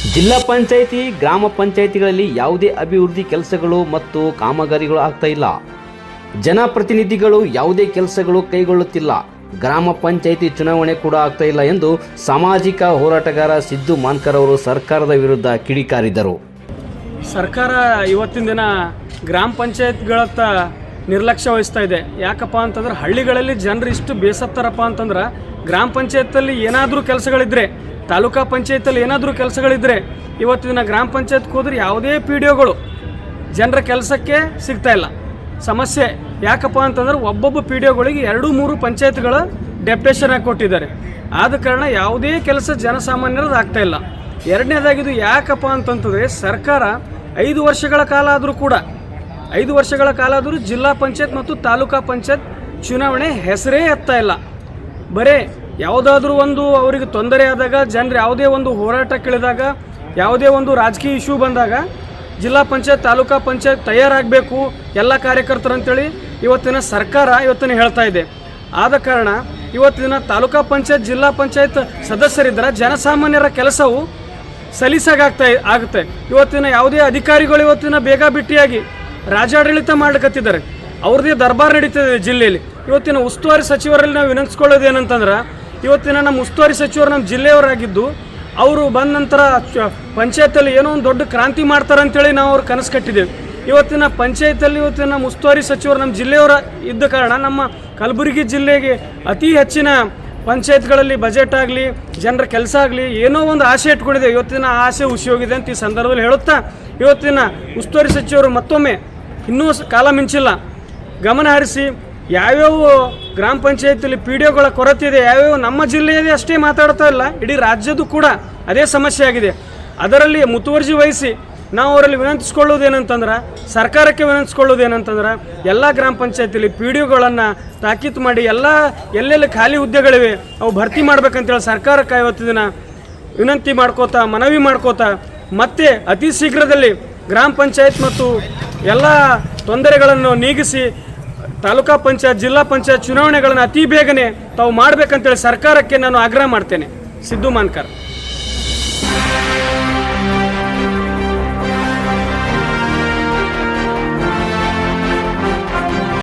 ಜಿಲ್ಲಾ ಪಂಚಾಯಿತಿ ಗ್ರಾಮ ಪಂಚಾಯಿತಿಗಳಲ್ಲಿ ಯಾವುದೇ ಅಭಿವೃದ್ಧಿ ಕೆಲಸಗಳು ಮತ್ತು ಕಾಮಗಾರಿಗಳು ಆಗ್ತಾ ಇಲ್ಲ. ಜನಪ್ರತಿನಿಧಿಗಳು ಯಾವುದೇ ಕೆಲಸಗಳು ಕೈಗೊಳ್ಳುತ್ತಿಲ್ಲ. ಗ್ರಾಮ ಪಂಚಾಯಿತಿ ಚುನಾವಣೆ ಕೂಡ ಆಗ್ತಾ ಇಲ್ಲ ಎಂದು ಸಾಮಾಜಿಕ ಹೋರಾಟಗಾರ ಸಿದ್ದು ಮಾನ್ಕರ್ ಅವರು ಸರ್ಕಾರದ ವಿರುದ್ಧ ಕಿಡಿಕಾರಿದರು. ಸರ್ಕಾರ ಇವತ್ತಿನ ದಿನ ಗ್ರಾಮ ಪಂಚಾಯತ್ಗಳತ್ತ ನಿರ್ಲಕ್ಷ್ಯ ವಹಿಸ್ತಾ ಇದೆ. ಯಾಕಪ್ಪ ಅಂತಂದ್ರೆ ಹಳ್ಳಿಗಳಲ್ಲಿ ಜನರು ಇಷ್ಟು ಬೇಸತ್ತಾರಪ್ಪ ಅಂತಂದ್ರೆ ಗ್ರಾಮ ಪಂಚಾಯತಲ್ಲಿ ಏನಾದರೂ ಕೆಲಸಗಳಿದ್ದರೆ, ತಾಲೂಕಾ ಪಂಚಾಯತಲ್ಲಿ ಏನಾದರೂ ಕೆಲಸಗಳಿದ್ದರೆ ಇವತ್ತಿನ ಗ್ರಾಮ ಪಂಚಾಯತ್ಗೆ ಹೋದ್ರೆ ಯಾವುದೇ ಪಿ ಡಿ ಒಗಳು ಜನರ ಕೆಲಸಕ್ಕೆ ಸಿಗ್ತಾ ಇಲ್ಲ. ಸಮಸ್ಯೆ ಯಾಕಪ್ಪ ಅಂತಂದ್ರೆ ಒಬ್ಬೊಬ್ಬ ಪಿ ಡಿ ಒಗಳಿಗೆ 2-3 ಪಂಚಾಯತ್ಗಳ ಡೆಪ್ಯುಟೇಷನ್ ಆಗಿ ಕೊಟ್ಟಿದ್ದಾರೆ. ಆದ ಕಾರಣ ಯಾವುದೇ ಕೆಲಸ ಜನಸಾಮಾನ್ಯರದ್ದು ಆಗ್ತಾ ಇಲ್ಲ. ಎರಡನೇದಾಗಿದ್ದು ಯಾಕಪ್ಪ ಅಂತಂತಂದರೆ ಸರ್ಕಾರ 5 ವರ್ಷಗಳ ಕಾಲ ಆದರೂ ಕೂಡ 5 ವರ್ಷಗಳ ಕಾಲ ಆದರೂ ಜಿಲ್ಲಾ ಪಂಚಾಯತ್ ಮತ್ತು ತಾಲೂಕಾ ಪಂಚಾಯತ್ ಚುನಾವಣೆ ಹೆಸರೇ ಎತ್ತಾ ಇಲ್ಲ. ಬರೀ ಯಾವುದಾದ್ರೂ ಒಂದು ಅವರಿಗೆ ತೊಂದರೆ ಆದಾಗ, ಜನರು ಯಾವುದೇ ಒಂದು ಹೋರಾಟಕ್ಕಿಳಿದಾಗ, ಯಾವುದೇ ಒಂದು ರಾಜಕೀಯ ಇಶ್ಯೂ ಬಂದಾಗ ಜಿಲ್ಲಾ ಪಂಚಾಯತ್ ತಾಲೂಕಾ ಪಂಚಾಯತ್ ತಯಾರಾಗಬೇಕು ಎಲ್ಲ ಕಾರ್ಯಕರ್ತರು ಅಂತೇಳಿ ಇವತ್ತಿನ ಸರ್ಕಾರ ಹೇಳ್ತಾ ಇದೆ. ಆದ ಕಾರಣ ಇವತ್ತಿನ ತಾಲೂಕಾ ಪಂಚಾಯತ್ ಜಿಲ್ಲಾ ಪಂಚಾಯತ್ ಸದಸ್ಯರಿದ್ದರೆ ಜನಸಾಮಾನ್ಯರ ಕೆಲಸವು ಆಗುತ್ತೆ. ಇವತ್ತಿನ ಯಾವುದೇ ಅಧಿಕಾರಿಗಳು ಇವತ್ತಿನ ಬೇಗ ಬಿಟ್ಟಿಯಾಗಿ ರಾಜಾಡಳಿತ ಮಾಡಕತ್ತಿದ್ದಾರೆ. ಅವ್ರದ್ದೇ ದರ್ಬಾರ್ ನಡೀತಿದೆ ಜಿಲ್ಲೆಯಲ್ಲಿ. ಇವತ್ತಿನ ಉಸ್ತುವಾರಿ ಸಚಿವರಲ್ಲಿ ನಾವು ವಿನಂತಿಸ್ಕೊಳ್ಳೋದು ಏನಂತಂದ್ರೆ, ಇವತ್ತಿನ ನಮ್ಮ ಉಸ್ತುವಾರಿ ಸಚಿವರು ನಮ್ಮ ಜಿಲ್ಲೆಯವರಾಗಿದ್ದು ಅವರು ಬಂದ ನಂತರ ಪಂಚಾಯತಲ್ಲಿ ಏನೋ ಒಂದು ದೊಡ್ಡ ಕ್ರಾಂತಿ ಮಾಡ್ತಾರೆ ಅಂತೇಳಿ ನಾವು ಅವ್ರು ಕನಸು ಕಟ್ಟಿದ್ದೇವೆ. ಇವತ್ತಿನ ಪಂಚಾಯತಲ್ಲಿ ಇವತ್ತಿನ ನಮ್ಮ ಉಸ್ತುವಾರಿ ಸಚಿವರು ನಮ್ಮ ಜಿಲ್ಲೆಯವರ ಇದ್ದ ಕಾರಣ ನಮ್ಮ ಕಲಬುರಗಿ ಜಿಲ್ಲೆಗೆ ಅತಿ ಹೆಚ್ಚಿನ ಪಂಚಾಯತ್ಗಳಲ್ಲಿ ಬಜೆಟ್ ಆಗಲಿ, ಜನರ ಕೆಲಸ ಆಗಲಿ, ಏನೋ ಒಂದು ಆಸೆ ಇಟ್ಕೊಂಡಿದೆ. ಇವತ್ತಿನ ಆಸೆ ಹುಸಿ ಹೋಗಿದೆ ಅಂತ ಈ ಸಂದರ್ಭದಲ್ಲಿ ಹೇಳುತ್ತಾ, ಇವತ್ತಿನ ಉಸ್ತುವಾರಿ ಸಚಿವರು ಮತ್ತೊಮ್ಮೆ ಇನ್ನೂ ಕಾಲ ಮಿಂಚಿಲ್ಲ, ಗಮನ ಹರಿಸಿ ಯಾವ್ಯಾವ ಗ್ರಾಮ ಪಂಚಾಯತಿಯಲ್ಲಿ ಪಿ ಡಿ ಒಗಳ ಕೊರತೆ ಇದೆ, ಯಾವ್ಯಾವ ನಮ್ಮ ಜಿಲ್ಲೆಯದೇ ಅಷ್ಟೇ ಮಾತಾಡ್ತಾ ಇಲ್ಲ, ಇಡೀ ರಾಜ್ಯದ್ದು ಕೂಡ ಅದೇ ಸಮಸ್ಯೆ ಆಗಿದೆ. ಅದರಲ್ಲಿ ಮುತುವರ್ಜಿ ವಹಿಸಿ ನಾವು ಅವರಲ್ಲಿ ವಿನಂತಿಸ್ಕೊಳ್ಳೋದೇನಂತಂದ್ರೆ, ಸರ್ಕಾರಕ್ಕೆ ವಿನಂತಿಸ್ಕೊಳ್ಳೋದೇನಂತಂದ್ರೆ, ಎಲ್ಲ ಗ್ರಾಮ ಪಂಚಾಯತಿಯಲ್ಲಿ ಪಿ ಡಿ ಒಗಳನ್ನು ತಾಕೀತು ಮಾಡಿ ಎಲ್ಲೆಲ್ಲಿ ಖಾಲಿ ಹುದ್ದೆಗಳಿವೆ ಅವು ಭರ್ತಿ ಮಾಡ್ಬೇಕಂತೇಳಿ ಸರ್ಕಾರಕ್ಕೆ ಇವತ್ತಿನ ವಿನಂತಿ ಮಾಡ್ಕೋತಾ, ಮನವಿ ಮಾಡ್ಕೋತಾ, ಮತ್ತೆ ಅತಿ ಶೀಘ್ರದಲ್ಲಿ ಗ್ರಾಮ ಪಂಚಾಯತ್ ಮತ್ತು ಎಲ್ಲ ತೊಂದರೆಗಳನ್ನು ನೀಗಿಸಿ ತಾಲೂಕಾ ಪಂಚಾಯತ್ ಜಿಲ್ಲಾ ಪಂಚಾಯತ್ ಚುನಾವಣೆಗಳನ್ನು ಅತಿ ಬೇಗನೆ ತಾವು ಮಾಡಬೇಕಂತೇಳಿ ಸರ್ಕಾರಕ್ಕೆ ನಾನು ಆಗ್ರಹ ಮಾಡ್ತೇನೆ. ಸಿದ್ದು ಮಾನ್ಕರ್.